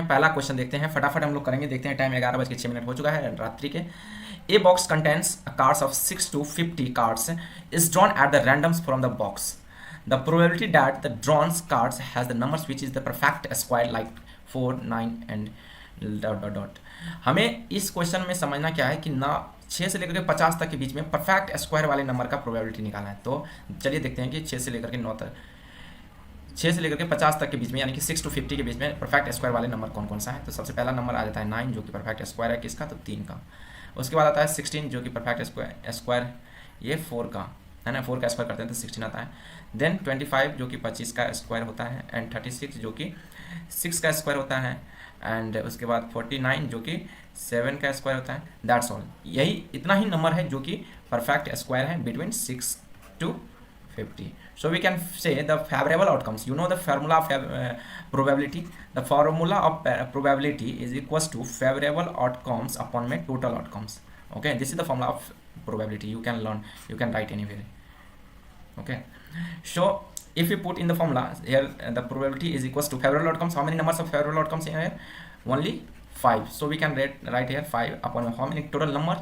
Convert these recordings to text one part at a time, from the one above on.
हैं, पहला क्वेश्चन देखते हैं, फटाफट हम लोग करेंगे, देखते हैं। टाइम 11:06 हो चुका है रात्रि के। A box contents cards of 6 to 50 cards is drawn at the randoms from the box. The probability that the drawn cards has the numbers which is the perfect square like 4, 9 and dot dot dot. हमें इस question में समझना क्या है कि ना 6 से लेकर के 50 तक के बीच में परफेक्ट स्क्वायर वाले नंबर का प्रोबेबिलिटी निकालना है। तो चलिए देखते हैं कि 6 से लेकर के 9 तक, 6 से लेकर के 50 तक के बीच में, यानी कि 6 to 50 के बीच में परफेक्ट स्क्वायर वाले नंबर कौन कौन सा है। तो सबसे पहला नंबर आ जाता है 9 जो कि परफेक्ट स्क्वायर है किसका, तो 3 का। उसके बाद आता है 16 जो कि परफेक्ट स्क्वायर ये 4 का है ना, 4 का स्क्वायर करते हैं तो 16 आता है। देन 25 जो कि 25 का स्क्वायर होता है, एंड 36 जो कि 6 का स्क्वायर होता है, एंड उसके बाद 49 जो कि 7 का स्क्वायर होता है। दैट्स ऑल, यही इतना ही नंबर है जो कि परफेक्ट स्क्वायर है between 6 to 50. So we can say the favorable outcomes. You know the formula of probability. The formula of probability is equals to favorable outcomes upon my total outcomes. Okay, this is the formula of probability. You can learn. You can write anywhere. Okay. So if you put in the formula here, the probability is equals to favorable outcomes. How many numbers of favorable outcomes here? Only 5. So we can write here 5 upon how many total number.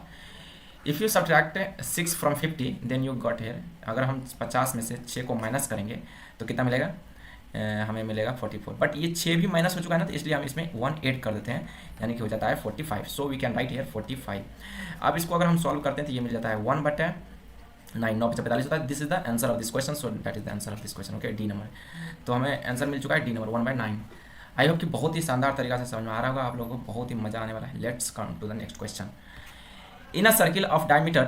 If you subtract 6 from 50 then you got here, अगर हम 50 में से 6 को minus करेंगे तो कितना मिलेगा, हमें मिलेगा 44। बट ये 6 भी माइनस हो चुका है ना, तो इसलिए हम इसमें 1 ऐड कर देते हैं, यानी कि हो जाता है 45। So we can write here 45। अब इसको अगर हम सॉल्व करते हैं तो ये मिल जाता है 1/9, 9 × 45 होता है। This is the answer of this question, so that is the answer of this question. Okay, D number, तो हमें आंसर मिल चुका है डी नंबर 1/9। आई होप कि बहुत ही शानदार तरीका से समझ में आ रहा होगा आप लोगों को, बहुत ही मजा आने वाला है। Let's come to the next question. In a circle of diameter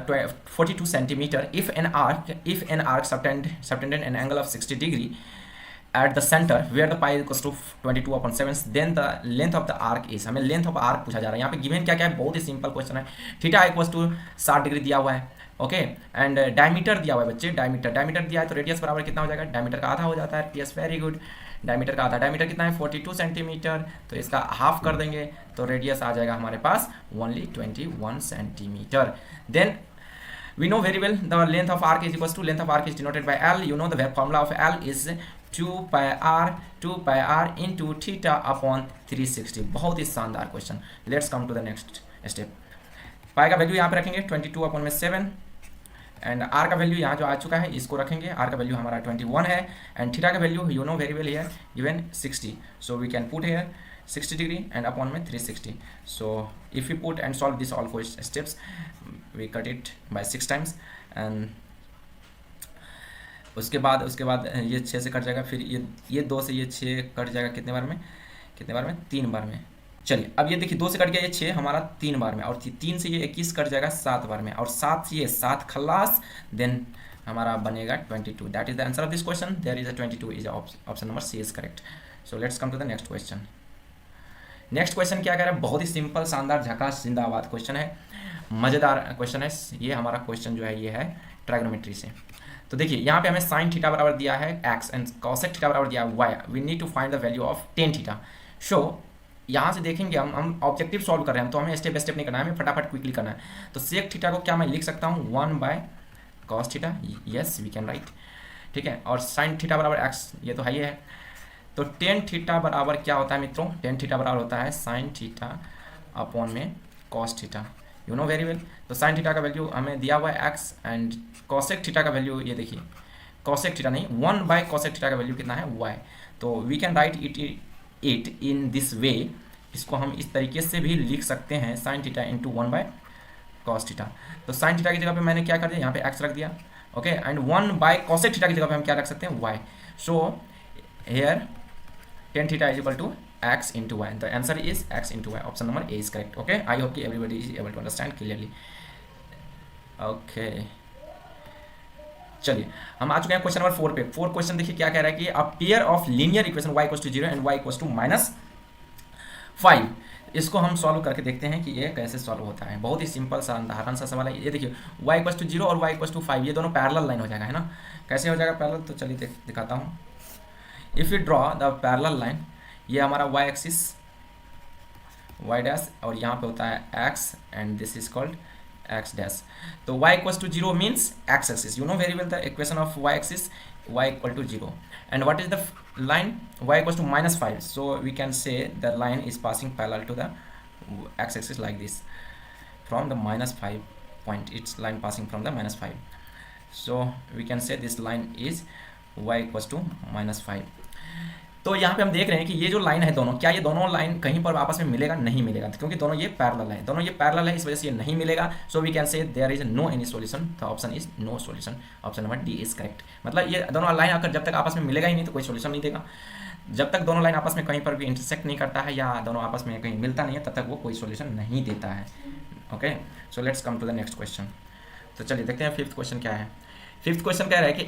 42 centimeter, if an arc subtended an angle of 60 degree at the center where the pi is equals to 22/7, then the length of the arc is, हमें length of arc पूछा जा रहा है। यहाँ पे given क्या क्या है, बहुत ही सिंपल क्वेश्चन है। थीटा इक्वल्स टू 60 डिग्री दिया हुआ है, ओके, एंड डायमीटर दिया हुआ है बच्चे, डायमीटर दिया है तो रेडियस बराबर कितना हो जाएगा, डायमीटर का आधा हो जाता है। यस, वेरी गुड, डायमीटर का आधा, डायमीटर कितना है 42 सेंटीमीटर, तो इसका हाफ कर देंगे तो रेडियस आ जाएगा हमारे पास only 21 centimetre. Then we know very well the length of arc is equals to, length of arc is denoted by L. You know the formula of L is 2 pi r into theta upon 360। बहुत ही शानदार question. Let's come to the next step. Pi का value यहाँ पे रखेंगे 22/7, and are का value यहाँ जो आ चुका है इसको रखेंगे, आर का वैल्यू हमारा 21 है, एंड थीटा का value you know very well here given 60, so we can put here 60 degree and upon में 360। So if you put and solve this all steps we cut it by 6 times, and उसके बाद ये 6 से cut जाएगा, फिर ये 2 से ये 6 कट जाएगा कितने बार में, 3 बार में। चलिए अब ये देखिए 2 से कट गया ये 6 हमारा 3 बार में, और 3 से ये 21 कट जाएगा 7 बार में, और 7 से ये 7 खलास, देन हमारा बनेगा 22। That is the answer of this question. There is a 22 is option number C is correct. So let's come to the next question. Next question क्या कह रहा है, बहुत ही सिंपल, शानदार, झकास, जिंदाबाद क्वेश्चन है, मज़ेदार क्वेश्चन है। ये हमारा क्वेश्चन जो है ये है ट्राइगोनोमेट्री से। तो देखिए यहाँ पे हमें साइन थीटा बराबर दिया है x एंड कॉसेक थीटा बराबर दिया है y। We need to find the value of ten theta. So यहाँ से देखेंगे हम ऑब्जेक्टिव सॉल्व कर रहे हैं, तो हमें स्टेप बाय स्टेप नहीं करना है, हमें फटाफट क्विकली करना है। तो सेक थीटा को क्या मैं लिख सकता हूँ 1/cos थीटा, यस वी कैन राइट, ठीक है। और साइन थीटा बराबर x, ये तो है ही है। तो टेन थीटा बराबर क्या होता है मित्रों, टेन थीटा बराबर होता है साइन थीटा अपॉन में cos theta, you know very well. तो साइन थीटा का वैल्यू हमें दिया हुआ है x, एंड कॉसेक थीटा का वैल्यू ये देखिए, कॉसेक थीटा नहीं 1/cosec थीटा का वैल्यू कितना है y। तो we can write it in this way, इसको हम इस तरीके से भी लिख सकते हैं, sine theta into 1/cos theta. तो साइन थीटा की जगह पे मैंने क्या कर दिया, यहाँ पे x रख दिया, ओके, एंड 1/cosec थीटा की जगह पे हम क्या रख सकते हैं y। So here tan theta is equal to x into y. The answer is x into y. Option number A is correct. Okay, I hope everybody is able to understand clearly. Okay, चलिए हम आ चुके हैं question number 4 पे। 4 question देखिए क्या कह रहा है कि a pair of linear equation y equals to 0 and y equals to -5, इसको हम सॉल्व करके देखते हैं कि ये कैसे सॉल्व होता है। बहुत ही सिंपल सा साधारण सा सवाल है। ये देखिए y इक्वल्स टू 0 और y इक्वल्स टू 5 ये दोनों पैरेलल लाइन हो जाएगा, है ना। कैसे हो जाएगा पैरेलल, तो चलिए दिखाता हूँ। If you draw the parallel line, ये हमारा y एक्सिस y डैश, और यहाँ पे होता है x and this is called x dash. तो y equals to 0 means x axis, you know very well the equation of y axis y equal to 0. And what is the line? Y equals to -5. So we can say the line is passing parallel to the x-axis like this from the -5 point. It's line passing from the -5. So we can say this line is y equals to -5. तो यहाँ पे हम देख रहे हैं कि ये जो लाइन है दोनों, क्या ये दोनों लाइन कहीं पर आपस में मिलेगा? नहीं मिलेगा, क्योंकि दोनों ये पैरेलल है, दोनों ये पैरेलल है, इस वजह से ये नहीं मिलेगा. So we can say there is no any solution. The option is no solution. Option number D is correct. मतलब ये दोनों लाइन आकर जब तक आपस में मिलेगा ही नहीं तो कोई सॉल्यूशन नहीं देगा. जब तक दोनों लाइन आपस में कहीं पर भी इंटरसेक्ट नहीं करता है या दोनों आपस में कहीं मिलता नहीं है, तब तक वो कोई सॉल्यूशन नहीं देता है. Okay, so let's come to the next question. तो चलिए देखते हैं फिफ्थ क्वेश्चन क्या है. फिफ्थ क्वेश्चन कह रहा है कि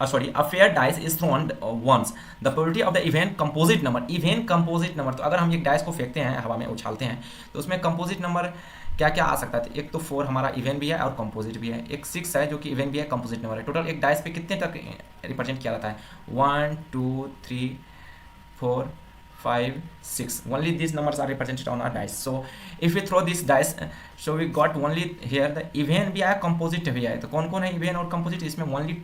a fair dice is thrown once. The probability of the even composite number. Even composite number, तो अगर हम एक डाइस को फेंकते हैं, हवा में उछालते हैं, तो उसमें कंपोजिट नंबर क्या क्या आ सकता है? एक तो 4 हमारा इवन भी है और कंपोजिट भी है. एक 6 है जो कि इवन भी है, कंपोजिट नंबर है. टोटल एक डाइस पे कितने तक रिप्रेजेंट किया जाता है? 1 2 3 4 5 6. Only these numbers are represented on our dice. So if we throw this dice, so we got only here the even भी आया, composite भी आया. तो कौन कौन है even और composite? इसमें only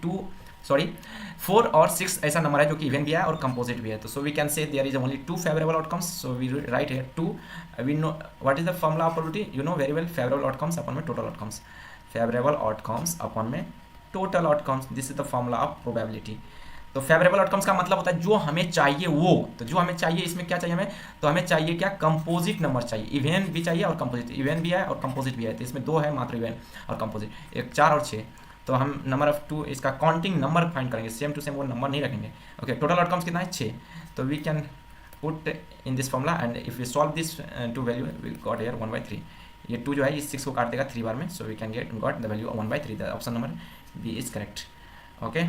4 और 6 ऐसा नंबर है जो कि इवन भी है और कंपोजिट भी है. तो so we can say there is only 2 favourable outcomes. So we write here 2. We know what is the formula of probability? You know very well. Favourable outcomes upon में total outcomes. Favourable outcomes upon में total outcomes. This is the formula of probability. तो favourable outcomes का मतलब होता है जो हमें चाहिए वो. तो जो हमें चाहिए, इसमें क्या चाहिए हमें? तो हमें चाहिए क्या? कंपोजिट नंबर चाहिए. इवन भी चाहिए और कंपोजिट. इवन भी है और कंपोजिट भी है. तो इसमें 2 है मात्र, इवन और कंपोजिट. एक 4 और 6. तो हम नंबर ऑफ 2 इसका काउंटिंग नंबर फाइंड करेंगे. सेम टू सेम वो नंबर नहीं रखेंगे. ओके, टोटल आउटकम्स कितना है? 6. तो we can put in this formula and if we solve this to value we got here 1/3. ये 2 जो है इस 6 को काट देगा 3 बार में. So we can got the value 1/3. The option number B is correct. Okay,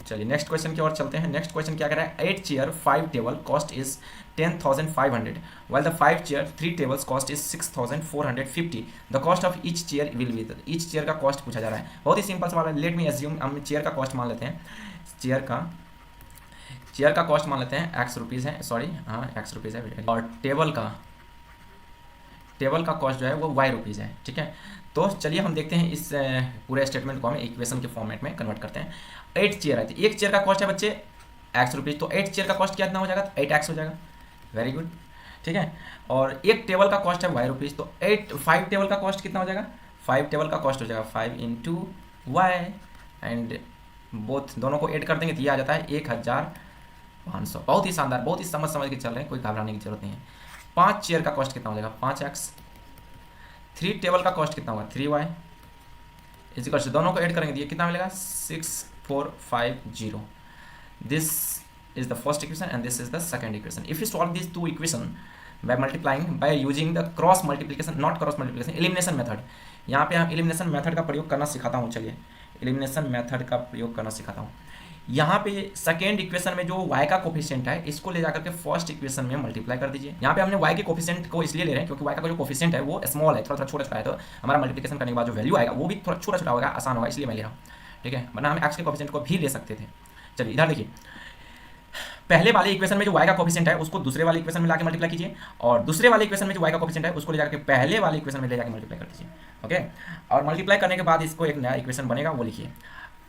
चलिए नेक्स्ट क्वेश्चन की ओर चलते हैं. नेक्स्ट क्वेश्चन क्या कह रहा है? 8 chair 5 table cost is 10,500 while the 5 chair 3 tables cost is 6,450. the cost of each chair will be. each chair का कॉस्ट पूछा जा रहा है. बहुत ही सिंपल सवाल है. लेट मी एज्यूम, हम चेयर का कॉस्ट मान लेते हैं. चेयर का कॉस्ट मान लेते हैं x रुपीज़ है. सॉरी, हाँ x रुपीज़ है. और टेबल का कॉस्ट जो है वो y रुपीज़ है. ठीक है, तो चलिए हम देखते हैं इस पूरे स्टेटमेंट को हम इक्वेशन के फॉर्मेट में कन्वर्ट करते हैं. 8 चेयर है, एक चेयर का कॉस्ट है बच्चे x रुपीज़. तो 8 चेयर का कॉस्ट कितना हो जाएगा? 8x हो जाएगा. Very good. ठीक है, और एक टेबल का कॉस्ट है y रुपीज़. तो 5 टेबल का कॉस्ट कितना हो जाएगा? 5 टेबल का कॉस्ट हो जाएगा 5 × y एंड बोथ दोनों को ऐड कर देंगे तो ये आ जाता है 1,500. बहुत ही शानदार, बहुत ही समझ के चल रहे हैं, कोई घबराने की जरूरत नहीं है. 5 चेयर का कॉस्ट कितना हो जाएगा? 5x. 3 टेबल का कॉस्ट कितना होगा? 3y. इसी कॉस्ट दोनों को ऐड करेंगे तो ये कितना मिलेगा? 6450. This is the first equation and this is the second equation. If you solve these two equation by multiplying by using the cross multiplication, not cross multiplication, elimination method. यहाँ पे हम elimination method का प्रयोग करना सिखाता हूँ. चलिए elimination method का प्रयोग करना सिखाता हूँ. यहाँ पे सेकेंड इक्वेशन में जो y का कोफिशिएंट है इसको ले जाकर के फर्स्ट इक्वेशन में मल्टीप्लाई कर दीजिए. यहाँ पे हमने y के कोफिशिएंट को इसलिए ले रहे हैं क्योंकि y का जो कोफिशिएंट है वो स्मॉल है, थोड़ा छोटा है. तो हमारा मल्टीप्लिकेशन करने के बाद जो वैल्यू आएगा वो भी थोड़ा छोटा होगा, आसान होगा, इसलिए मैं ले रहा हूँ. ठीक है, वरना हम x के कोफिशिएंट को भी ले सकते थे. चलिए इधर देखिए, पहले वाले इक्वेशन में जो y का कोफिशिएंट है उसको दूसरे वाले इक्वेशन में लाके मल्टीप्लाई कीजिए और दूसरे वाले इक्वेशन में जो y का कोफिशिएंट है उसको ले जाकर पहले वाले इक्वेशन में ले जाकर मल्टीप्लाई कर दीजिए. ओके, और मल्टीप्लाई करने के बाद इसको एक नया इक्वेशन बनेगा, वो लिखिए.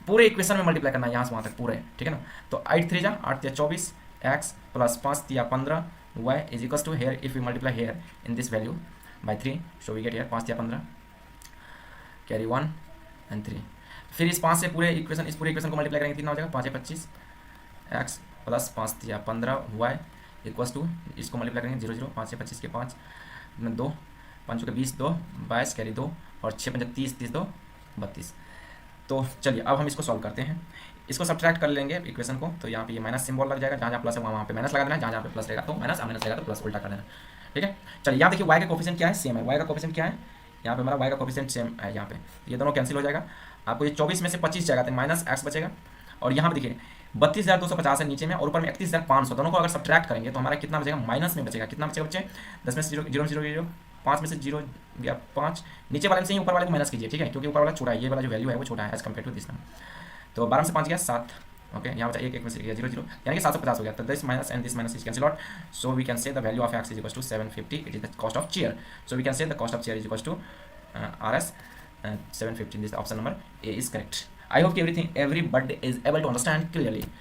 पूरे इक्वेशन में मल्टीप्लाई करना है यहाँ से वहाँ तक पूरे. ठीक है ना, तो 8 3 8 24 x plus 5 3 15 y is equals to here if we multiply here in this value by 3. So we get here 5 3 15 carry 1 and 3. फिर इस 5 से पूरे इक्वेशन को मल्टीप्लाई करेंगे कितना हो जाएगा? 5 25 x plus 5 3 15 y equals to, इसको मल्टीप्लाई करेंगे 0 0 5 से 25 के 5 2 5 के 20 2 22 कैरी 2 और 6 5 30 30 2 32. तो चलिए अब हम इसको सॉल्व करते हैं. इसको सब्ट्रैक्ट कर लेंगे इक्वेशन को. तो यहाँ पे ये माइनस सिंबल लग जाएगा, जहाँ प्लस है वहाँ पे माइनस लगा देना है, जहाँ पे प्लस रहेगा तो माइनस, माइनस रहेगा तो प्लस उल्टा कर देना. ठीक है, चलिए यहाँ देखिए y का कोफिशिएंट क्या है? सेम है. y का कोफिशिएंट क्या है? यहाँ पे हमारा y का कोफिशिएंट सेम है. यहाँ पे ये दोनों कैंसिल हो जाएगा. आपको ये 24 में से 25 जाएगा तो माइनस x बचेगा. और यहाँ पे देखिए 32,250 है नीचे में और ऊपर में 31,500. दोनों को अगर सब्ट्रैक्ट करेंगे तो हमारा कितना बचेगा? माइनस में बचेगा. कितना बचेगा बच्चे? 10 में से 0 0 0 0 5 में से 0 गया 5. नीचे वाले से ही ऊपर वाले को माइनस कीजिए. ठीक है, क्योंकि ऊपर वाला छोटा है, ये वाला जो वैल्यू है वो छोटा है as compare to this number. तो 12 में से 5 गया 7. ओके, यहाँ बचा 1 में से गया 0 0 यानी कि 750 हो गया. तो this minus and this minus is cancel out. So we can say the value of x is equal to 750. It is the cost of chair. So we can say the cost of chair is equal to RS 750. This option number A is correct. I hope everybody is able to understand clearly.